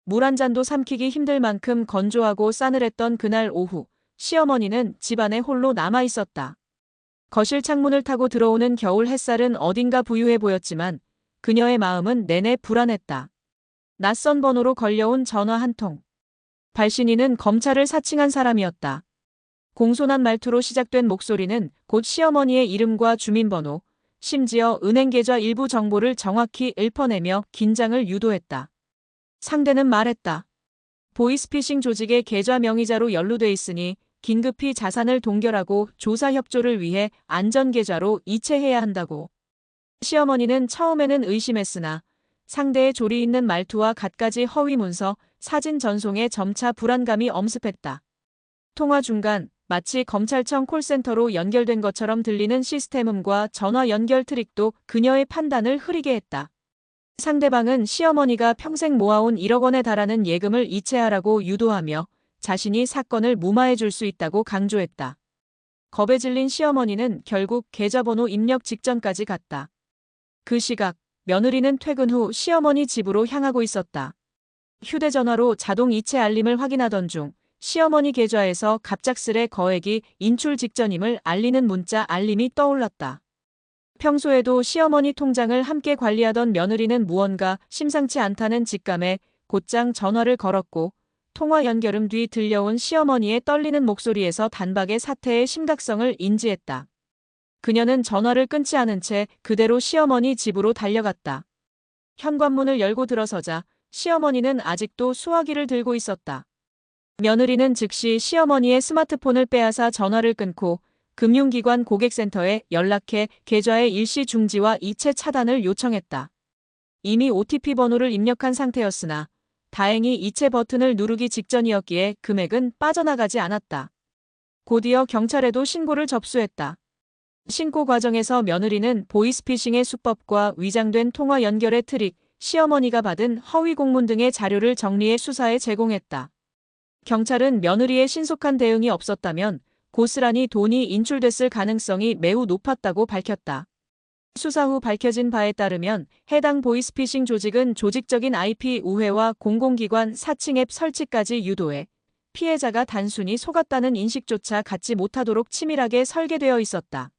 물 한 잔도 삼키기 힘들 만큼 건조하고 싸늘했던 그날 오후, 시어머니는 집안에 홀로 남아 있었다. 거실 창문을 타고 들어오는 겨울 햇살은 어딘가 부유해 보였지만 그녀의 마음은 내내 불안했다. 낯선 번호로 걸려온 전화 한 통. 발신인은 검찰을 사칭한 사람이었다. 공손한 말투로 시작된 목소리는 곧 시어머니의 이름과 주민번호, 심지어 은행 계좌 일부 정보를 정확히 읊어내며 긴장을 유도했다. 상대는 말했다. 보이스피싱 조직의 계좌 명의자로 연루돼 있으니 긴급히 자산을 동결하고 조사 협조를 위해 안전계좌로 이체해야 한다고. 시어머니는 처음에는 의심했으나 상대의 조리 있는 말투와 갖가지 허위 문서, 사진 전송에 점차 불안감이 엄습했다. 통화 중간 마치 검찰청 콜센터로 연결된 것처럼 들리는 시스템음과 전화 연결 트릭도 그녀의 판단을 흐리게 했다. 상대방은 시어머니가 평생 모아온 1억 원에 달하는 예금을 이체하라고 유도하며 자신이 사건을 무마해 줄 수 있다고 강조했다. 겁에 질린 시어머니는 결국 계좌번호 입력 직전까지 갔다. 그 시각 며느리는 퇴근 후 시어머니 집으로 향하고 있었다. 휴대전화로 자동 이체 알림을 확인하던 중 시어머니 계좌에서 갑작스레 거액이 인출 직전임을 알리는 문자 알림이 떠올랐다. 평소에도 시어머니 통장을 함께 관리하던 며느리는 무언가 심상치 않다는 직감에 곧장 전화를 걸었고 통화 연결음 뒤 들려온 시어머니의 떨리는 목소리에서 단박에 사태의 심각성을 인지했다. 그녀는 전화를 끊지 않은 채 그대로 시어머니 집으로 달려갔다. 현관문을 열고 들어서자 시어머니는 아직도 수화기를 들고 있었다. 며느리는 즉시 시어머니의 스마트폰을 빼앗아 전화를 끊고 금융기관 고객센터에 연락해 계좌의 일시 중지와 이체 차단을 요청했다. 이미 OTP 번호를 입력한 상태였으나 다행히 이체 버튼을 누르기 직전이었기에 금액은 빠져나가지 않았다. 곧이어 경찰에도 신고를 접수했다. 신고 과정에서 며느리는 보이스피싱의 수법과 위장된 통화 연결의 트릭, 시어머니가 받은 허위 공문 등의 자료를 정리해 수사에 제공했다. 경찰은 며느리의 신속한 대응이 없었다면 고스란히 돈이 인출됐을 가능성이 매우 높았다고 밝혔다. 수사 후 밝혀진 바에 따르면 해당 보이스피싱 조직은 조직적인 IP 우회와 공공기관 사칭 앱 설치까지 유도해 피해자가 단순히 속았다는 인식조차 갖지 못하도록 치밀하게 설계되어 있었다.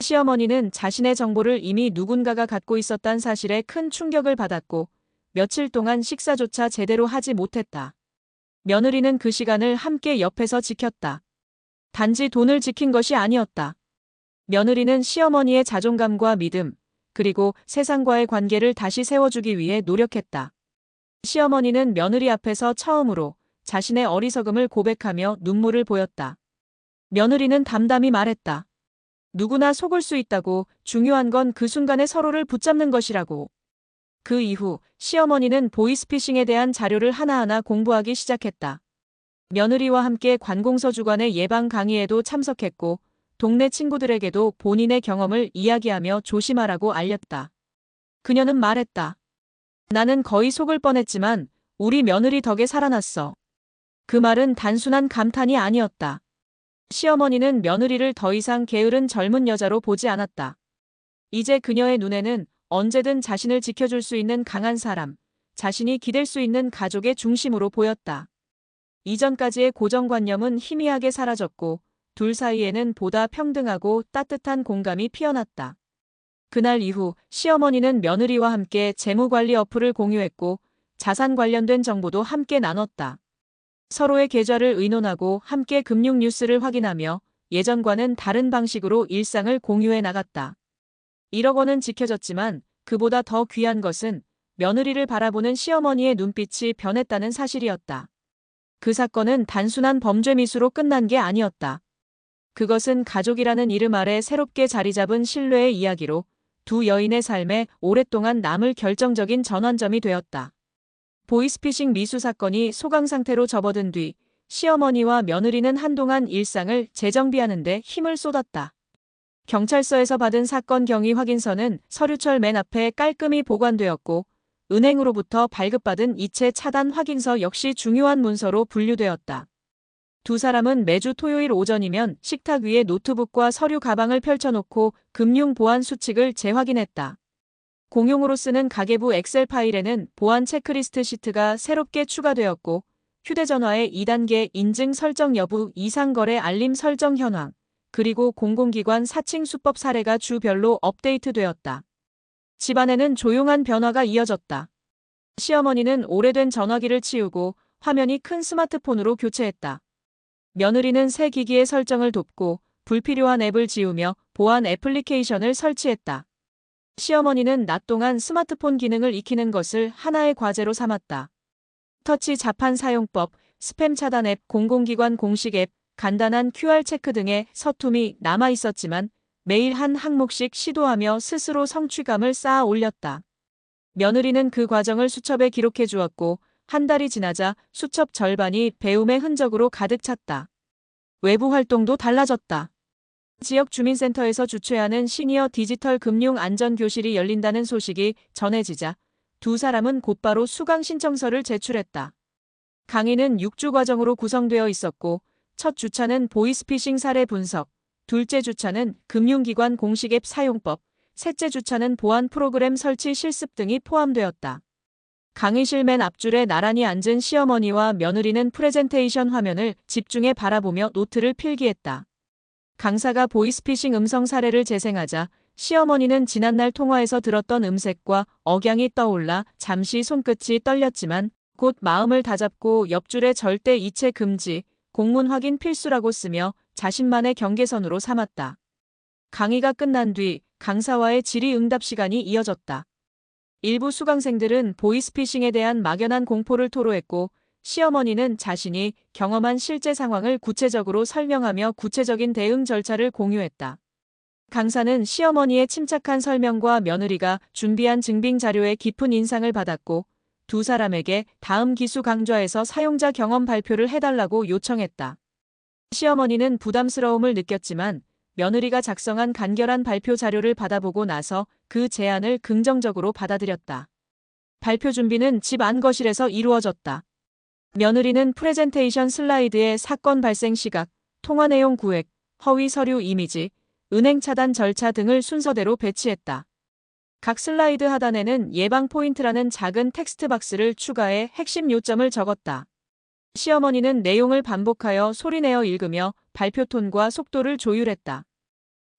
시어머니는 자신의 정보를 이미 누군가가 갖고 있었다는 사실에 큰 충격을 받았고 며칠 동안 식사조차 제대로 하지 못했다. 며느리는 그 시간을 함께 옆에서 지켰다. 단지 돈을 지킨 것이 아니었다. 며느리는 시어머니의 자존감과 믿음, 그리고 세상과의 관계를 다시 세워주기 위해 노력했다. 시어머니는 며느리 앞에서 처음으로 자신의 어리석음을 고백하며 눈물을 보였다. 며느리는 담담히 말했다. 누구나 속을 수 있다고, 중요한 건 그 순간에 서로를 붙잡는 것이라고. 그 이후 시어머니는 보이스피싱에 대한 자료를 하나하나 공부하기 시작했다. 며느리와 함께 관공서 주관의 예방 강의에도 참석했고 동네 친구들에게도 본인의 경험을 이야기하며 조심하라고 알렸다. 그녀는 말했다. 나는 거의 속을 뻔했지만 우리 며느리 덕에 살아났어. 그 말은 단순한 감탄이 아니었다. 시어머니는 며느리를 더 이상 게으른 젊은 여자로 보지 않았다. 이제 그녀의 눈에는 언제든 자신을 지켜줄 수 있는 강한 사람, 자신이 기댈 수 있는 가족의 중심으로 보였다. 이전까지의 고정관념은 희미하게 사라졌고 둘 사이에는 보다 평등하고 따뜻한 공감이 피어났다. 그날 이후 시어머니는 며느리와 함께 재무관리 어플을 공유했고 자산 관련된 정보도 함께 나눴다. 서로의 계좌를 의논하고 함께 금융 뉴스를 확인하며 예전과는 다른 방식으로 일상을 공유해 나갔다. 1억 원은 지켜졌지만 그보다 더 귀한 것은 며느리를 바라보는 시어머니의 눈빛이 변했다는 사실이었다. 그 사건은 단순한 범죄 미수로 끝난 게 아니었다. 그것은 가족이라는 이름 아래 새롭게 자리 잡은 신뢰의 이야기로 두 여인의 삶에 오랫동안 남을 결정적인 전환점이 되었다. 보이스피싱 미수 사건이 소강 상태로 접어든 뒤 시어머니와 며느리는 한동안 일상을 재정비하는 데 힘을 쏟았다. 경찰서에서 받은 사건 경위 확인서는 서류철 맨 앞에 깔끔히 보관되었고 은행으로부터 발급받은 이체 차단 확인서 역시 중요한 문서로 분류되었다. 두 사람은 매주 토요일 오전이면 식탁 위에 노트북과 서류 가방을 펼쳐놓고 금융 보안 수칙을 재확인했다. 공용으로 쓰는 가계부 엑셀 파일에는 보안 체크리스트 시트가 새롭게 추가되었고 휴대전화의 2단계 인증 설정 여부 이상 거래 알림 설정 현황, 그리고 공공기관 사칭 수법 사례가 주별로 업데이트되었다. 집안에는 조용한 변화가 이어졌다. 시어머니는 오래된 전화기를 치우고 화면이 큰 스마트폰으로 교체했다. 며느리는 새 기기의 설정을 돕고 불필요한 앱을 지우며 보안 애플리케이션을 설치했다. 시어머니는 낮 동안 스마트폰 기능을 익히는 것을 하나의 과제로 삼았다. 터치 자판 사용법, 스팸 차단 앱, 공공기관 공식 앱, 간단한 QR 체크 등의 서툼이 남아 있었지만 매일 한 항목씩 시도하며 스스로 성취감을 쌓아 올렸다. 며느리는 그 과정을 수첩에 기록해 주었고 한 달이 지나자 수첩 절반이 배움의 흔적으로 가득 찼다. 외부 활동도 달라졌다. 지역 주민센터에서 주최하는 시니어 디지털 금융 안전 교실이 열린다는 소식이 전해지자 두 사람은 곧바로 수강 신청서를 제출했다. 강의는 6주 과정으로 구성되어 있었고 첫 주차는 보이스피싱 사례 분석, 둘째 주차는 금융기관 공식 앱 사용법, 셋째 주차는 보안 프로그램 설치 실습 등이 포함되었다. 강의실 맨 앞줄에 나란히 앉은 시어머니와 며느리는 프레젠테이션 화면을 집중해 바라보며 노트를 필기했다. 강사가 보이스피싱 음성 사례를 재생하자 시어머니는 지난날 통화에서 들었던 음색과 억양이 떠올라 잠시 손끝이 떨렸지만 곧 마음을 다잡고 옆줄에 절대 이체 금지, 공문 확인 필수라고 쓰며 자신만의 경계선으로 삼았다. 강의가 끝난 뒤 강사와의 질의응답 시간이 이어졌다. 일부 수강생들은 보이스피싱에 대한 막연한 공포를 토로했고 시어머니는 자신이 경험한 실제 상황을 구체적으로 설명하며 구체적인 대응 절차를 공유했다. 강사는 시어머니의 침착한 설명과 며느리가 준비한 증빙 자료에 깊은 인상을 받았고 두 사람에게 다음 기수 강좌에서 사용자 경험 발표를 해달라고 요청했다. 시어머니는 부담스러움을 느꼈지만 며느리가 작성한 간결한 발표 자료를 받아보고 나서 그 제안을 긍정적으로 받아들였다. 발표 준비는 집 안 거실에서 이루어졌다. 며느리는 프레젠테이션 슬라이드에 사건 발생 시각, 통화 내용 구획, 허위 서류 이미지, 은행 차단 절차 등을 순서대로 배치했다. 각 슬라이드 하단에는 예방 포인트라는 작은 텍스트 박스를 추가해 핵심 요점을 적었다. 시어머니는 내용을 반복하여 소리내어 읽으며 발표 톤과 속도를 조율했다.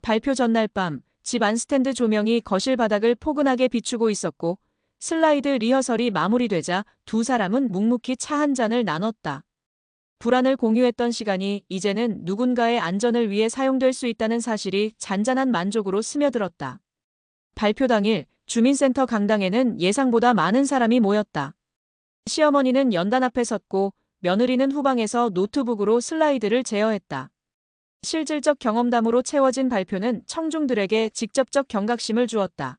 발표 전날 밤, 집 안 스탠드 조명이 거실 바닥을 포근하게 비추고 있었고 슬라이드 리허설이 마무리되자 두 사람은 묵묵히 차 한 잔을 나눴다. 불안을 공유했던 시간이 이제는 누군가의 안전을 위해 사용될 수 있다는 사실이 잔잔한 만족으로 스며들었다. 발표 당일 주민센터 강당에는 예상보다 많은 사람이 모였다. 시어머니는 연단 앞에 섰고 며느리는 후방에서 노트북으로 슬라이드를 제어했다. 실질적 경험담으로 채워진 발표는 청중들에게 직접적 경각심을 주었다.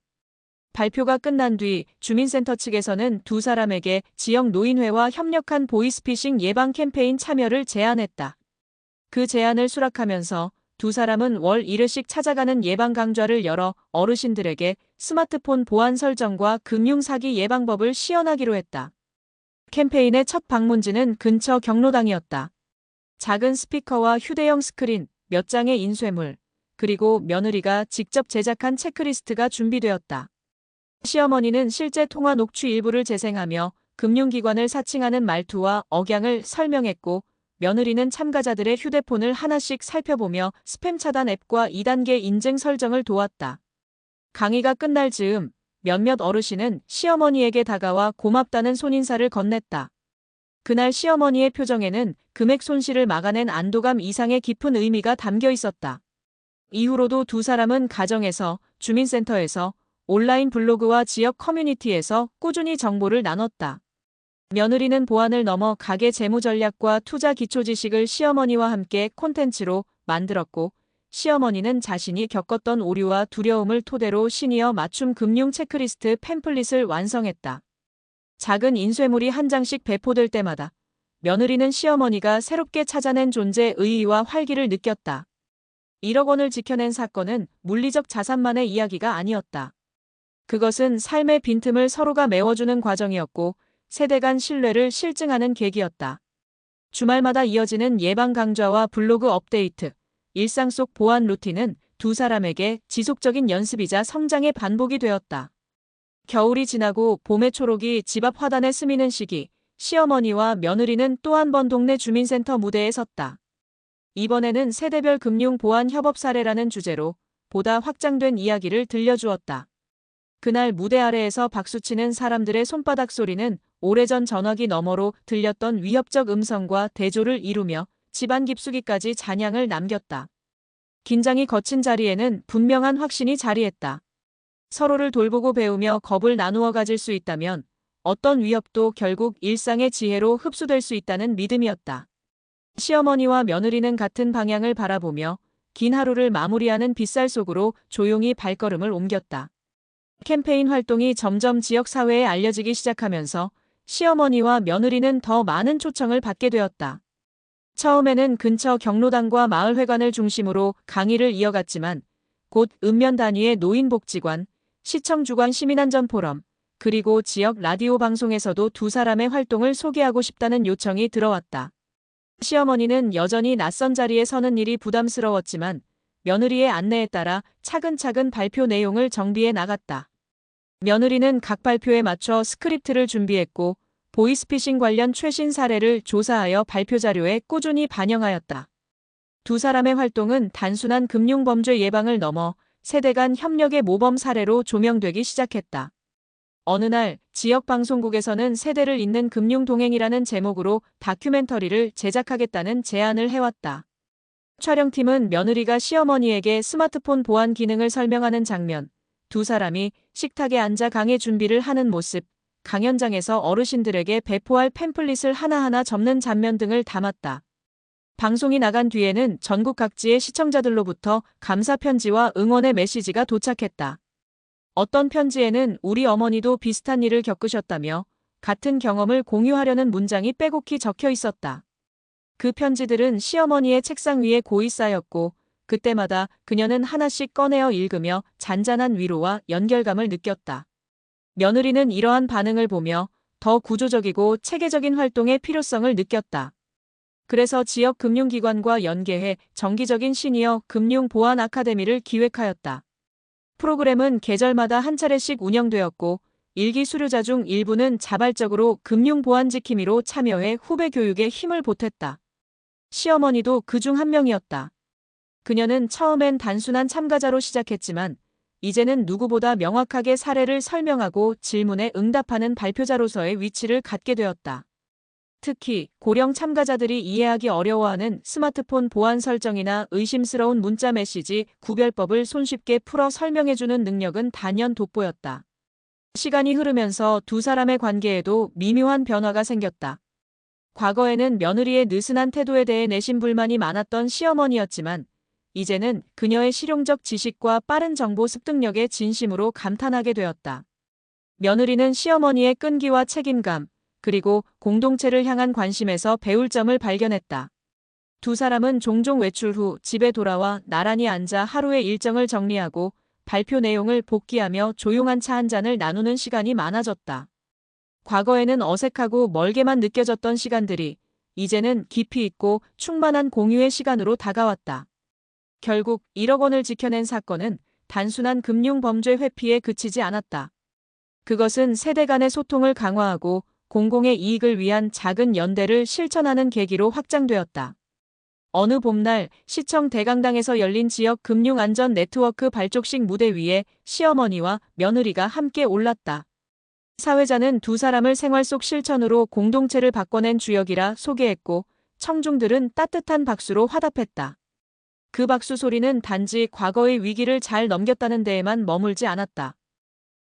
발표가 끝난 뒤 주민센터 측에서는 두 사람에게 지역 노인회와 협력한 보이스피싱 예방 캠페인 참여를 제안했다. 그 제안을 수락하면서 두 사람은 월 1회씩 찾아가는 예방 강좌를 열어 어르신들에게 스마트폰 보안 설정과 금융사기 예방법을 시연하기로 했다. 캠페인의 첫 방문지는 근처 경로당이었다. 작은 스피커와 휴대용 스크린, 몇 장의 인쇄물, 그리고 며느리가 직접 제작한 체크리스트가 준비되었다. 시어머니는 실제 통화 녹취 일부를 재생하며 금융기관을 사칭하는 말투와 억양을 설명했고 며느리는 참가자들의 휴대폰을 하나씩 살펴보며 스팸 차단 앱과 2단계 인증 설정을 도왔다. 강의가 끝날 즈음 몇몇 어르신은 시어머니에게 다가와 고맙다는 손인사를 건넸다. 그날 시어머니의 표정에는 금액 손실을 막아낸 안도감 이상의 깊은 의미가 담겨 있었다. 이후로도 두 사람은 가정에서, 주민센터에서, 온라인 블로그와 지역 커뮤니티에서 꾸준히 정보를 나눴다. 며느리는 보안을 넘어 가계 재무 전략과 투자 기초 지식을 시어머니와 함께 콘텐츠로 만들었고 시어머니는 자신이 겪었던 오류와 두려움을 토대로 시니어 맞춤 금융 체크리스트 팸플릿을 완성했다. 작은 인쇄물이 한 장씩 배포될 때마다 며느리는 시어머니가 새롭게 찾아낸 존재의 의의와 활기를 느꼈다. 1억 원을 지켜낸 사건은 물리적 자산만의 이야기가 아니었다. 그것은 삶의 빈틈을 서로가 메워주는 과정이었고 세대 간 신뢰를 실증하는 계기였다. 주말마다 이어지는 예방 강좌와 블로그 업데이트, 일상 속 보안 루틴은 두 사람에게 지속적인 연습이자 성장의 반복이 되었다. 겨울이 지나고 봄의 초록이 집 앞 화단에 스미는 시기, 시어머니와 며느리는 또 한 번 동네 주민센터 무대에 섰다. 이번에는 세대별 금융 보안 협업 사례라는 주제로 보다 확장된 이야기를 들려주었다. 그날 무대 아래에서 박수치는 사람들의 손바닥 소리는 오래전 전화기 너머로 들렸던 위협적 음성과 대조를 이루며 집안 깊숙이까지 잔향을 남겼다. 긴장이 거친 자리에는 분명한 확신이 자리했다. 서로를 돌보고 배우며 겁을 나누어 가질 수 있다면 어떤 위협도 결국 일상의 지혜로 흡수될 수 있다는 믿음이었다. 시어머니와 며느리는 같은 방향을 바라보며 긴 하루를 마무리하는 빗살 속으로 조용히 발걸음을 옮겼다. 캠페인 활동이 점점 지역 사회에 알려지기 시작하면서 시어머니와 며느리는 더 많은 초청을 받게 되었다. 처음에는 근처 경로당과 마을회관을 중심으로 강의를 이어갔지만 곧 읍면 단위의 노인복지관, 시청주관 시민안전포럼, 그리고 지역 라디오 방송에서도 두 사람의 활동을 소개하고 싶다는 요청이 들어왔다. 시어머니는 여전히 낯선 자리에 서는 일이 부담스러웠지만 며느리의 안내에 따라 차근차근 발표 내용을 정비해 나갔다. 며느리는 각 발표에 맞춰 스크립트를 준비했고 보이스피싱 관련 최신 사례를 조사하여 발표 자료에 꾸준히 반영하였다. 두 사람의 활동은 단순한 금융범죄 예방을 넘어 세대 간 협력의 모범 사례로 조명되기 시작했다. 어느 날 지역 방송국에서는 세대를 잇는 금융동행이라는 제목으로 다큐멘터리를 제작하겠다는 제안을 해왔다. 촬영팀은 며느리가 시어머니에게 스마트폰 보안 기능을 설명하는 장면, 두 사람이 식탁에 앉아 강의 준비를 하는 모습, 강연장에서 어르신들에게 배포할 팸플릿을 하나하나 접는 장면 등을 담았다. 방송이 나간 뒤에는 전국 각지의 시청자들로부터 감사 편지와 응원의 메시지가 도착했다. 어떤 편지에는 우리 어머니도 비슷한 일을 겪으셨다며 같은 경험을 공유하려는 문장이 빼곡히 적혀 있었다. 그 편지들은 시어머니의 책상 위에 고이 쌓였고 그때마다 그녀는 하나씩 꺼내어 읽으며 잔잔한 위로와 연결감을 느꼈다. 며느리는 이러한 반응을 보며 더 구조적이고 체계적인 활동의 필요성을 느꼈다. 그래서 지역 금융기관과 연계해 정기적인 시니어 금융 보안 아카데미를 기획하였다. 프로그램은 계절마다 한 차례씩 운영되었고 일기 수료자 중 일부는 자발적으로 금융 보안 지킴이로 참여해 후배 교육에 힘을 보탰다. 시어머니도 그중 한 명이었다. 그녀는 처음엔 단순한 참가자로 시작했지만 이제는 누구보다 명확하게 사례를 설명하고 질문에 응답하는 발표자로서의 위치를 갖게 되었다. 특히 고령 참가자들이 이해하기 어려워하는 스마트폰 보안 설정이나 의심스러운 문자 메시지 구별법을 손쉽게 풀어 설명해주는 능력은 단연 돋보였다. 시간이 흐르면서 두 사람의 관계에도 미묘한 변화가 생겼다. 과거에는 며느리의 느슨한 태도에 대해 내심 불만이 많았던 시어머니였지만 이제는 그녀의 실용적 지식과 빠른 정보 습득력에 진심으로 감탄하게 되었다. 며느리는 시어머니의 끈기와 책임감, 그리고 공동체를 향한 관심에서 배울 점을 발견했다. 두 사람은 종종 외출 후 집에 돌아와 나란히 앉아 하루의 일정을 정리하고 발표 내용을 복기하며 조용한 차 한 잔을 나누는 시간이 많아졌다. 과거에는 어색하고 멀게만 느껴졌던 시간들이 이제는 깊이 있고 충만한 공유의 시간으로 다가왔다. 결국 1억 원을 지켜낸 사건은 단순한 금융범죄 회피에 그치지 않았다. 그것은 세대 간의 소통을 강화하고 공공의 이익을 위한 작은 연대를 실천하는 계기로 확장되었다. 어느 봄날 시청 대강당에서 열린 지역 금융안전 네트워크 발족식 무대 위에 시어머니와 며느리가 함께 올랐다. 사회자는 두 사람을 생활 속 실천으로 공동체를 바꿔낸 주역이라 소개했고 청중들은 따뜻한 박수로 화답했다. 그 박수 소리는 단지 과거의 위기를 잘 넘겼다는 데에만 머물지 않았다.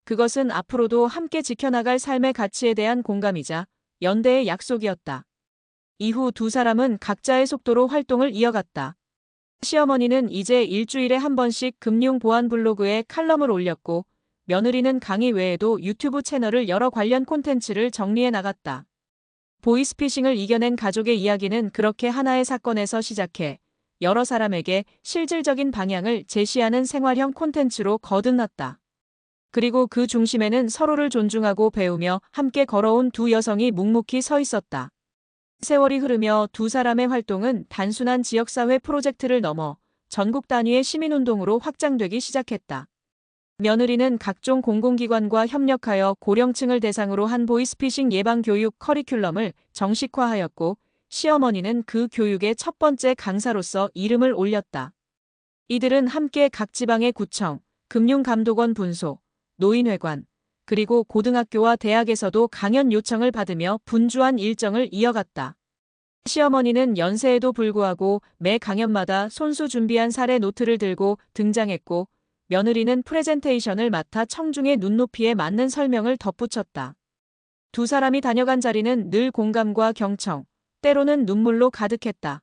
그것은 앞으로도 함께 지켜나갈 삶의 가치에 대한 공감이자 연대의 약속이었다. 이후 두 사람은 각자의 속도로 활동을 이어갔다. 시어머니는 이제 일주일에 한 번씩 금융보안 블로그에 칼럼을 올렸고 며느리는 강의 외에도 유튜브 채널을 열어 관련 콘텐츠를 정리해 나갔다. 보이스피싱을 이겨낸 가족의 이야기는 그렇게 하나의 사건에서 시작해 여러 사람에게 실질적인 방향을 제시하는 생활형 콘텐츠로 거듭났다. 그리고 그 중심에는 서로를 존중하고 배우며 함께 걸어온 두 여성이 묵묵히 서 있었다. 세월이 흐르며 두 사람의 활동은 단순한 지역사회 프로젝트를 넘어 전국 단위의 시민운동으로 확장되기 시작했다. 며느리는 각종 공공기관과 협력하여 고령층을 대상으로 한 보이스피싱 예방 교육 커리큘럼을 정식화하였고, 시어머니는 그 교육의 첫 번째 강사로서 이름을 올렸다. 이들은 함께 각 지방의 구청, 금융감독원 분소, 노인회관, 그리고 고등학교와 대학에서도 강연 요청을 받으며 분주한 일정을 이어갔다. 시어머니는 연세에도 불구하고 매 강연마다 손수 준비한 사례 노트를 들고 등장했고, 며느리는 프레젠테이션을 맡아 청중의 눈높이에 맞는 설명을 덧붙였다. 두 사람이 다녀간 자리는 늘 공감과 경청, 때로는 눈물로 가득했다.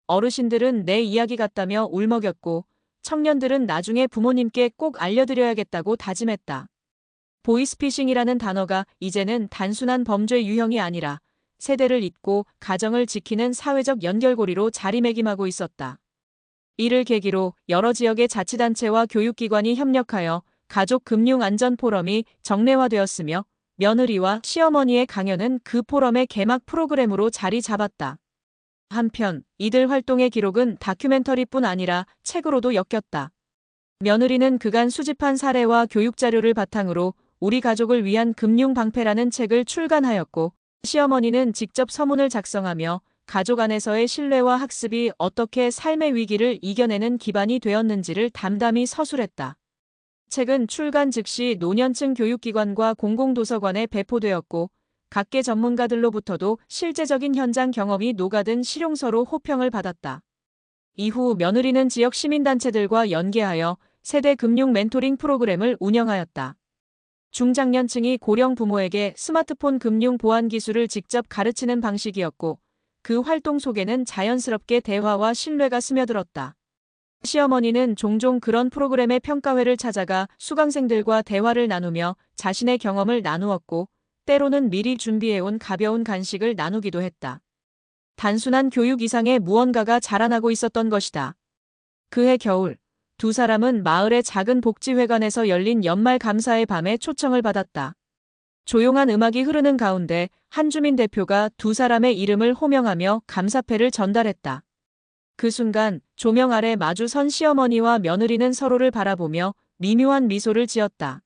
어르신들은 내 이야기 같다며 울먹였고, 청년들은 나중에 부모님께 꼭 알려드려야겠다고 다짐했다. 보이스피싱이라는 단어가 이제는 단순한 범죄 유형이 아니라 세대를 잇고 가정을 지키는 사회적 연결고리로 자리매김하고 있었다. 이를 계기로 여러 지역의 자치단체와 교육기관이 협력하여 가족금융안전포럼이 정례화되었으며, 며느리와 시어머니의 강연은 그 포럼의 개막 프로그램으로 자리 잡았다. 한편 이들 활동의 기록은 다큐멘터리뿐 아니라 책으로도 엮였다. 며느리는 그간 수집한 사례와 교육자료를 바탕으로 우리 가족을 위한 금융방패라는 책을 출간하였고, 시어머니는 직접 서문을 작성하며 가족 안에서의 신뢰와 학습이 어떻게 삶의 위기를 이겨내는 기반이 되었는지를 담담히 서술했다. 책은 출간 즉시 노년층 교육기관과 공공도서관에 배포되었고, 각계 전문가들로부터도 실제적인 현장 경험이 녹아든 실용서로 호평을 받았다. 이후 며느리는 지역 시민단체들과 연계하여 세대 금융 멘토링 프로그램을 운영하였다. 중장년층이 고령 부모에게 스마트폰 금융 보안 기술을 직접 가르치는 방식이었고, 그 활동 속에는 자연스럽게 대화와 신뢰가 스며들었다. 시어머니는 종종 그런 프로그램의 평가회를 찾아가 수강생들과 대화를 나누며 자신의 경험을 나누었고, 때로는 미리 준비해온 가벼운 간식을 나누기도 했다. 단순한 교육 이상의 무언가가 자라나고 있었던 것이다. 그해 겨울, 두 사람은 마을의 작은 복지회관에서 열린 연말 감사의 밤에 초청을 받았다. 조용한 음악이 흐르는 가운데 한주민 대표가 두 사람의 이름을 호명하며 감사패를 전달했다. 그 순간 조명 아래 마주 선 시어머니와 며느리는 서로를 바라보며 미묘한 미소를 지었다.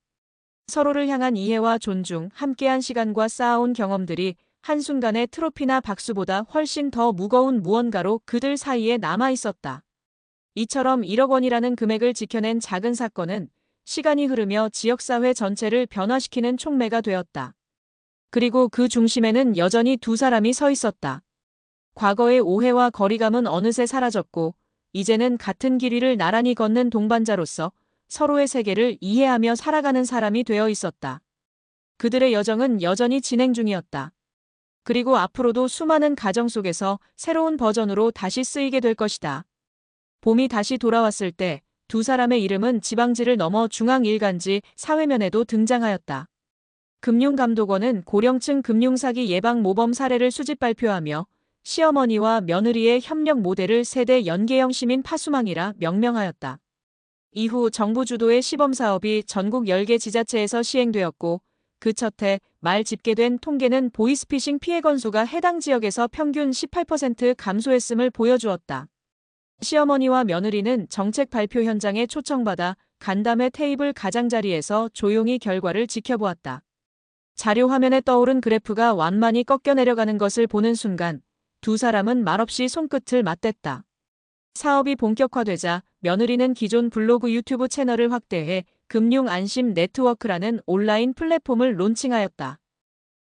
서로를 향한 이해와 존중, 함께한 시간과 쌓아온 경험들이 한순간의 트로피나 박수보다 훨씬 더 무거운 무언가로 그들 사이에 남아 있었다. 이처럼 1억 원이라는 금액을 지켜낸 작은 사건은 시간이 흐르며 지역사회 전체를 변화시키는 촉매가 되었다. 그리고 그 중심에는 여전히 두 사람이 서 있었다. 과거의 오해와 거리감은 어느새 사라졌고, 이제는 같은 길 위를 나란히 걷는 동반자로서 서로의 세계를 이해하며 살아가는 사람이 되어 있었다. 그들의 여정은 여전히 진행 중이었다. 그리고 앞으로도 수많은 가정 속에서 새로운 버전으로 다시 쓰이게 될 것이다. 봄이 다시 돌아왔을 때 두 사람의 이름은 지방지를 넘어 중앙일간지 사회면에도 등장하였다. 금융감독원은 고령층 금융사기 예방 모범 사례를 수집 발표하며 시어머니와 며느리의 협력 모델을 세대 연계형 시민 파수망이라 명명하였다. 이후 정부 주도의 시범사업이 전국 10개 지자체에서 시행되었고, 그 첫 해 말 집계된 통계는 보이스피싱 피해 건수가 해당 지역에서 평균 18% 감소했음을 보여주었다. 시어머니와 며느리는 정책 발표 현장에 초청받아 간담회 테이블 가장자리에서 조용히 결과를 지켜보았다. 자료 화면에 떠오른 그래프가 완만히 꺾여 내려가는 것을 보는 순간 두 사람은 말없이 손끝을 맞댔다. 사업이 본격화되자 며느리는 기존 블로그 유튜브 채널을 확대해 금융 안심 네트워크라는 온라인 플랫폼을 론칭하였다.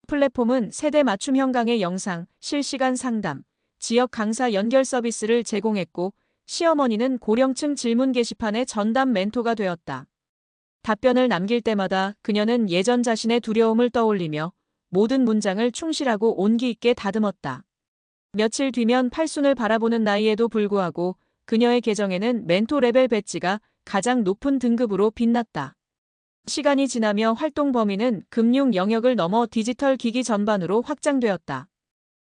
플랫폼은 세대 맞춤형 강의 영상, 실시간 상담, 지역 강사 연결 서비스를 제공했고, 시어머니는 고령층 질문 게시판의 전담 멘토가 되었다. 답변을 남길 때마다 그녀는 예전 자신의 두려움을 떠올리며 모든 문장을 충실하고 온기 있게 다듬었다. 며칠 뒤면 팔순을 바라보는 나이에도 불구하고 그녀의 계정에는 멘토 레벨 배지가 가장 높은 등급으로 빛났다. 시간이 지나며 활동 범위는 금융 영역을 넘어 디지털 기기 전반으로 확장되었다.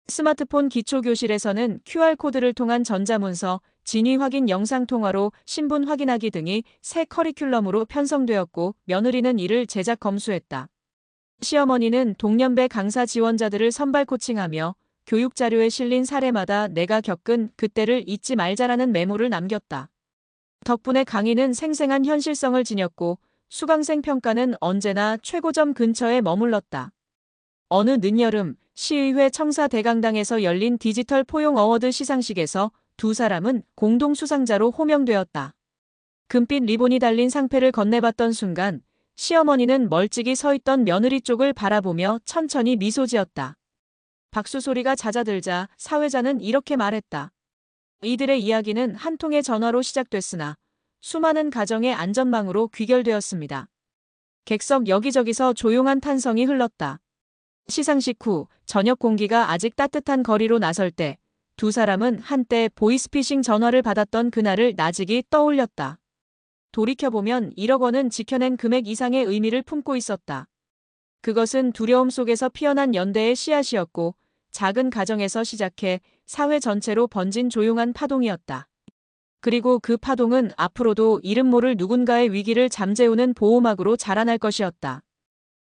스마트폰 기초교실에서는 QR코드를 통한 전자문서, 진위 확인 영상통화로 신분 확인하기 등이 새 커리큘럼으로 편성되었고, 며느리는 이를 제작 검수했다. 시어머니는 동년배 강사 지원자들을 선발 코칭하며 교육자료에 실린 사례마다 내가 겪은 그때를 잊지 말자라는 메모를 남겼다. 덕분에 강의는 생생한 현실성을 지녔고, 수강생 평가는 언제나 최고점 근처에 머물렀다. 어느 늦여름 시의회 청사대강당에서 열린 디지털 포용 어워드 시상식에서 두 사람은 공동 수상자로 호명되었다. 금빛 리본이 달린 상패를 건네받던 순간 시어머니는 멀찍이 서 있던 며느리 쪽을 바라보며 천천히 미소 지었다. 박수 소리가 잦아들자 사회자는 이렇게 말했다. 이들의 이야기는 한 통의 전화로 시작됐으나 수많은 가정의 안전망으로 귀결되었습니다. 객석 여기저기서 조용한 탄성이 흘렀다. 시상식 후 저녁 공기가 아직 따뜻한 거리로 나설 때 두 사람은 한때 보이스피싱 전화를 받았던 그날을 나직이 떠올렸다. 돌이켜보면 1억 원은 지켜낸 금액 이상의 의미를 품고 있었다. 그것은 두려움 속에서 피어난 연대의 씨앗이었고 작은 가정에서 시작해 사회 전체로 번진 조용한 파동이었다. 그리고 그 파동은 앞으로도 이름 모를 누군가의 위기를 잠재우는 보호막으로 자라날 것이었다.